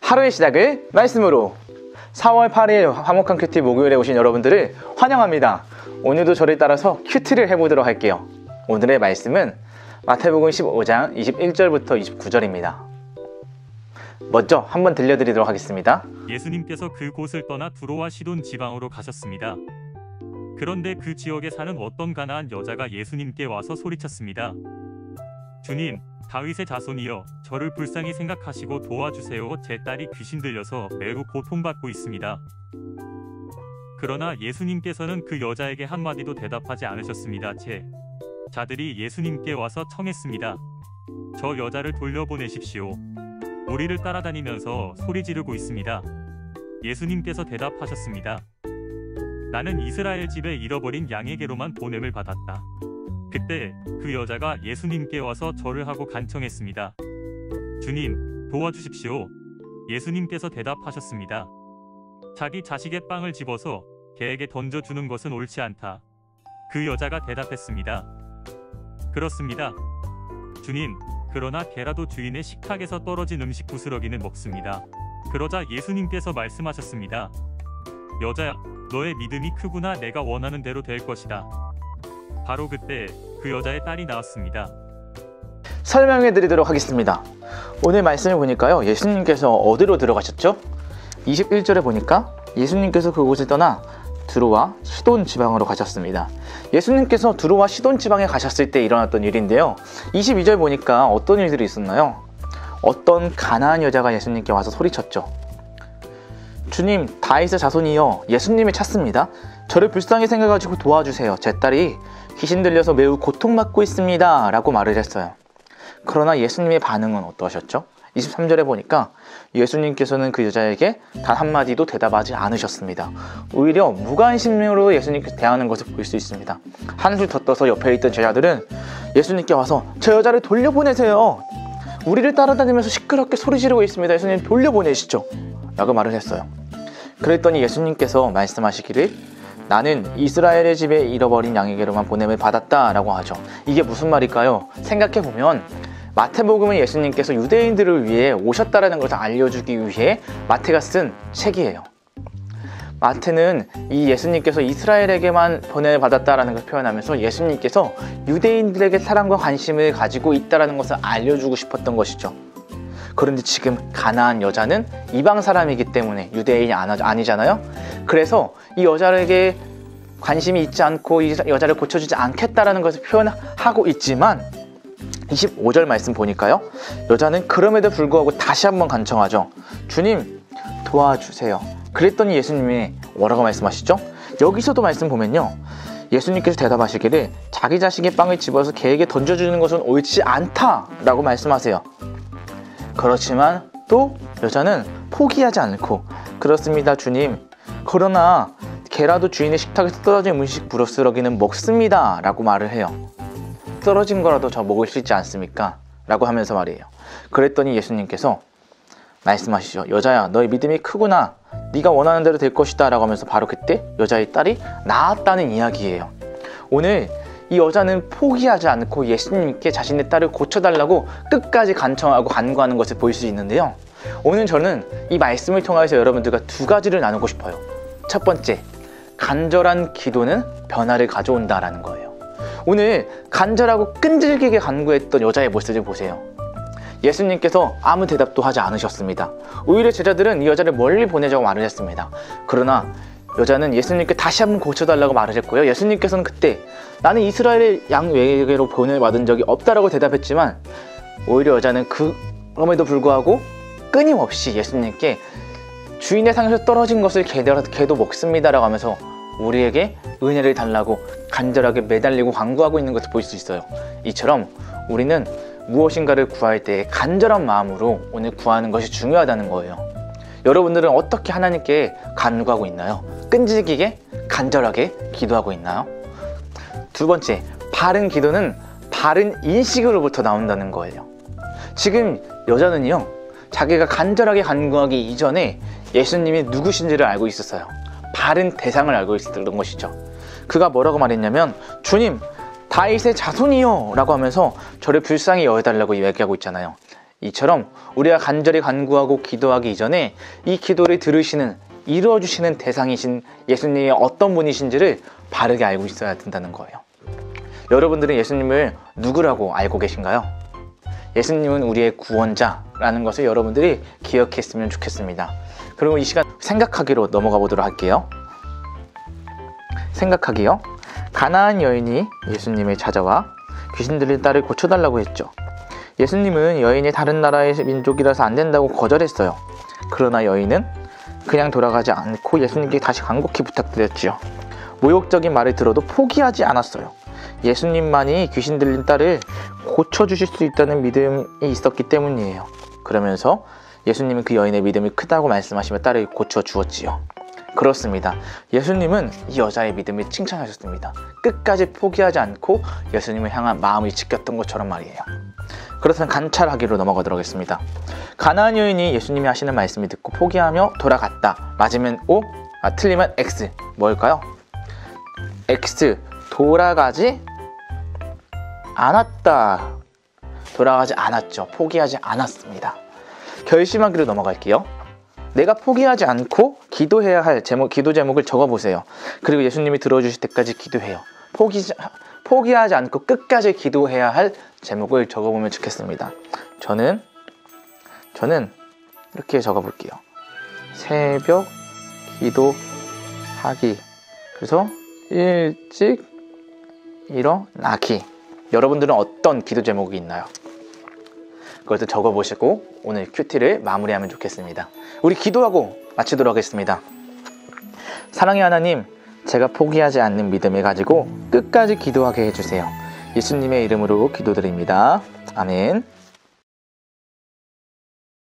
하루의 시작을 말씀으로. 4월 8일 화목한 큐티 목요일에 오신 여러분들을 환영합니다. 오늘도 저를 따라서 큐티를 해보도록 할게요. 오늘의 말씀은 마태복음 15장 21절부터 29절입니다. 먼저 한번 들려드리도록 하겠습니다. 예수님께서 그곳을 떠나 두로와 시돈 지방으로 가셨습니다. 그런데 그 지역에 사는 어떤 가나안 여자가 예수님께 와서 소리쳤습니다. 주님, 다윗의 자손이여, 저를 불쌍히 생각하시고 도와주세요. 제 딸이 귀신 들려서 매우 고통받고 있습니다. 그러나 예수님께서는 그 여자에게 한마디도 대답하지 않으셨습니다. 제자들이 예수님께 와서 청했습니다. 저 여자를 돌려보내십시오. 우리를 따라다니면서 소리 지르고 있습니다. 예수님께서 대답하셨습니다. 나는 이스라엘 집에 잃어버린 양에게로만 보냄을 받았다. 그때 그 여자가 예수님께 와서 절을 하고 간청했습니다. 주님, 도와주십시오. 예수님께서 대답하셨습니다. 자기 자식의 빵을 집어서 개에게 던져주는 것은 옳지 않다. 그 여자가 대답했습니다. 그렇습니다. 주님, 그러나 개라도 주인의 식탁에서 떨어진 음식 부스러기는 먹습니다. 그러자 예수님께서 말씀하셨습니다. 여자야, 너의 믿음이 크구나. 내가 원하는 대로 될 것이다. 바로 그때 그 여자의 딸이 나왔습니다. 설명해 드리도록 하겠습니다. 오늘 말씀을 보니까요, 예수님께서 어디로 들어가셨죠? 21절에 보니까 예수님께서 그곳을 떠나 두로와 시돈 지방으로 가셨습니다. 예수님께서 두로와 시돈 지방에 가셨을 때 일어났던 일인데요, 22절 보니까 어떤 일들이 있었나요? 어떤 가나안 여자가 예수님께 와서 소리쳤죠. 주님, 다윗의 자손이여, 예수님을 찾습니다. 저를 불쌍히 생각하시고 도와주세요. 제 딸이 귀신 들려서 매우 고통받고 있습니다. 라고 말을 했어요. 그러나 예수님의 반응은 어떠셨죠? 23절에 보니까 예수님께서는 그 여자에게 단 한마디도 대답하지 않으셨습니다. 오히려 무관심으로 예수님께 대하는 것을 볼 수 있습니다. 한술 더 떠서 옆에 있던 제자들은 예수님께 와서 저 여자를 돌려보내세요. 우리를 따라다니면서 시끄럽게 소리 지르고 있습니다. 예수님 돌려보내시죠. 라고 말을 했어요. 그랬더니 예수님께서 말씀하시기를 나는 이스라엘의 집에 잃어버린 양에게로만 보냄을 받았다 라고 하죠. 이게 무슨 말일까요? 생각해보면 마태복음은 예수님께서 유대인들을 위해 오셨다라는 것을 알려주기 위해 마태가 쓴 책이에요. 마태는 이 예수님께서 이스라엘에게만 보냄을 받았다라는 것을 표현하면서 예수님께서 유대인들에게 사랑과 관심을 가지고 있다라는 것을 알려주고 싶었던 것이죠. 그런데 지금 가나안 여자는 이방 사람이기 때문에 유대인이 아니잖아요. 그래서 이 여자에게 관심이 있지 않고 이 여자를 고쳐주지 않겠다라는 것을 표현하고 있지만 25절 말씀 보니까요, 여자는 그럼에도 불구하고 다시 한번 간청하죠. 주님, 도와주세요. 그랬더니 예수님이 뭐라고 말씀하시죠? 여기서도 말씀 보면요, 예수님께서 대답하시기를 자기 자식의 빵을 집어서 개에게 던져주는 것은 옳지 않다라고 말씀하세요. 그렇지만 또 여자는 포기하지 않고 그렇습니다 주님, 그러나 개라도 주인의 식탁에서 떨어진 음식 부스러기는 먹습니다 라고 말을 해요. 떨어진 거라도 저 먹을 수 있지 않습니까? 라고 하면서 말이에요. 그랬더니 예수님께서 말씀하시죠. 여자야, 너의 믿음이 크구나. 네가 원하는 대로 될 것이다 라고 하면서 바로 그때 여자의 딸이 나았다는 이야기예요. 오늘 이 여자는 포기하지 않고 예수님께 자신의 딸을 고쳐달라고 끝까지 간청하고 간구하는 것을 볼 수 있는데요, 오늘 저는 이 말씀을 통해서 여러분들과 두 가지를 나누고 싶어요. 첫 번째, 간절한 기도는 변화를 가져온다라는 거예요. 오늘 간절하고 끈질기게 간구했던 여자의 모습을 보세요. 예수님께서 아무 대답도 하지 않으셨습니다. 오히려 제자들은 이 여자를 멀리 보내자고 말을 했습니다. 그러나 여자는 예수님께 다시 한번 고쳐달라고 말을 했고요, 예수님께서는 그때 나는 이스라엘의 양 외에게로 보냄을 받은 적이 없다라고 대답했지만 오히려 여자는 그럼에도 불구하고 끊임없이 예수님께 주인의 상에서 떨어진 것을 개도 먹습니다 라고 하면서 우리에게 은혜를 달라고 간절하게 매달리고 간구하고 있는 것을 볼 수 있어요. 이처럼 우리는 무엇인가를 구할 때 간절한 마음으로 오늘 구하는 것이 중요하다는 거예요. 여러분들은 어떻게 하나님께 간구하고 있나요? 끈질기게 간절하게 기도하고 있나요? 두 번째, 바른 기도는 바른 인식으로부터 나온다는 거예요. 지금 여자는요, 자기가 간절하게 간구하기 이전에 예수님이 누구신지를 알고 있었어요. 바른 대상을 알고 있었던 것이죠. 그가 뭐라고 말했냐면 주님, 다윗의 자손이요 라고 하면서 저를 불쌍히 여겨달라고 이야기하고 있잖아요. 이처럼 우리가 간절히 간구하고 기도하기 이전에 이 기도를 들으시는, 이루어주시는 대상이신 예수님이 어떤 분이신지를 바르게 알고 있어야 된다는 거예요. 여러분들은 예수님을 누구라고 알고 계신가요? 예수님은 우리의 구원자라는 것을 여러분들이 기억했으면 좋겠습니다. 그리고 이 시간 생각하기로 넘어가 보도록 할게요. 생각하기요. 가나안 여인이 예수님을 찾아와 귀신 들린 딸을 고쳐달라고 했죠. 예수님은 여인이 다른 나라의 민족이라서 안 된다고 거절했어요. 그러나 여인은 그냥 돌아가지 않고 예수님께 다시 간곡히 부탁드렸지요. 모욕적인 말을 들어도 포기하지 않았어요. 예수님만이 귀신 들린 딸을 고쳐주실 수 있다는 믿음이 있었기 때문이에요. 그러면서 예수님은 그 여인의 믿음이 크다고 말씀하시며 딸을 고쳐주었지요. 그렇습니다. 예수님은 이 여자의 믿음을 칭찬하셨습니다. 끝까지 포기하지 않고 예수님을 향한 마음을 지켰던 것처럼 말이에요. 그렇다면 관찰하기로 넘어가도록 하겠습니다. 가나안 여인이 예수님이 하시는 말씀을 듣고 포기하며 돌아갔다. 맞으면 O, 틀리면 X. 뭘까요? X. 돌아가지 않았다. 돌아가지 않았죠. 포기하지 않았습니다. 결심하기로 넘어갈게요. 내가 포기하지 않고 기도해야 할 기도 제목을 적어보세요. 그리고 예수님이 들어주실 때까지 기도해요. 포기하지 않고 끝까지 기도해야 할 제목을 적어보면 좋겠습니다. 저는 이렇게 적어볼게요. 새벽 기도하기. 그래서 일찍 일어나기. 여러분들은 어떤 기도 제목이 있나요? 그것도 적어보시고 오늘 큐티를 마무리하면 좋겠습니다. 우리 기도하고 마치도록 하겠습니다. 사랑의 하나님, 제가 포기하지 않는 믿음을 가지고 끝까지 기도하게 해주세요. 예수님의 이름으로 기도드립니다. 아멘.